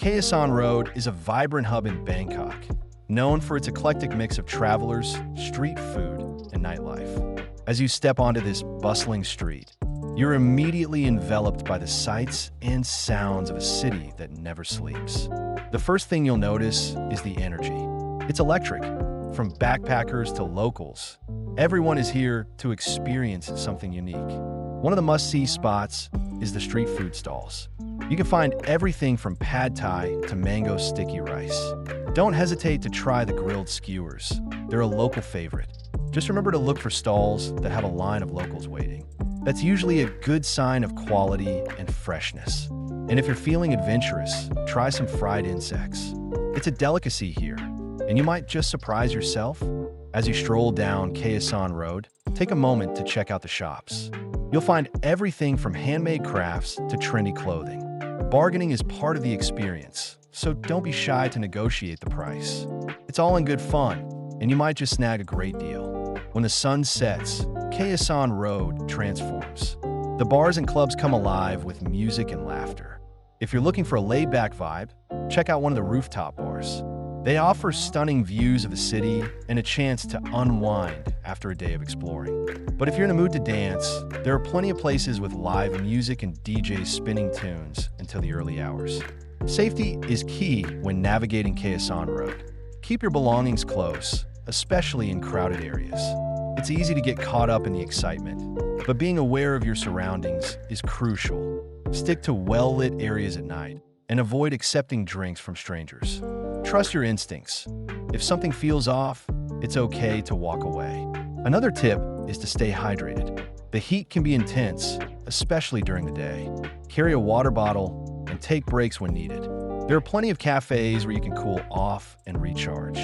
Khaosan Road is a vibrant hub in Bangkok, known for its eclectic mix of travelers, street food, and nightlife. As you step onto this bustling street, you're immediately enveloped by the sights and sounds of a city that never sleeps. The first thing you'll notice is the energy. It's electric. From backpackers to locals, everyone is here to experience something unique. One of the must-see spots is the street food stalls. You can find everything from pad thai to mango sticky rice. Don't hesitate to try the grilled skewers. They're a local favorite. Just remember to look for stalls that have a line of locals waiting. That's usually a good sign of quality and freshness. And if you're feeling adventurous, try some fried insects. It's a delicacy here, and you might just surprise yourself. As you stroll down Khaosan Road, take a moment to check out the shops. You'll find everything from handmade crafts to trendy clothing. Bargaining is part of the experience, so don't be shy to negotiate the price. It's all in good fun, and you might just snag a great deal. When the sun sets, Khaosan Road transforms. The bars and clubs come alive with music and laughter. If you're looking for a laid-back vibe, check out one of the rooftop bars. They offer stunning views of the city and a chance to unwind after a day of exploring. But if you're in the mood to dance, there are plenty of places with live music and DJs spinning tunes until the early hours. Safety is key when navigating Khaosan Road. Keep your belongings close, especially in crowded areas. It's easy to get caught up in the excitement, but being aware of your surroundings is crucial. Stick to well-lit areas at night and avoid accepting drinks from strangers. Trust your instincts. If something feels off, it's okay to walk away. Another tip is to stay hydrated. The heat can be intense, especially during the day. Carry a water bottle and take breaks when needed. There are plenty of cafes where you can cool off and recharge.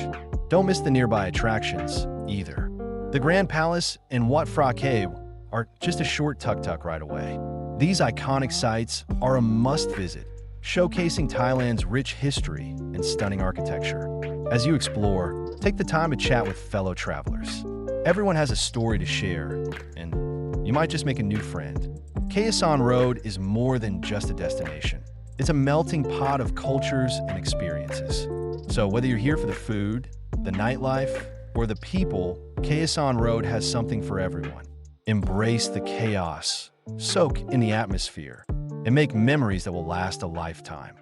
Don't miss the nearby attractions, either. The Grand Palace and Wat Chana are just a short tuk-tuk ride away. These iconic sites are a must-visit, showcasing Thailand's rich history and stunning architecture. As you explore, take the time to chat with fellow travelers. Everyone has a story to share, and you might just make a new friend. Khaosan Road is more than just a destination. It's a melting pot of cultures and experiences. So whether you're here for the food, the nightlife, or the people, Khaosan Road has something for everyone. Embrace the chaos, soak in the atmosphere, and make memories that will last a lifetime.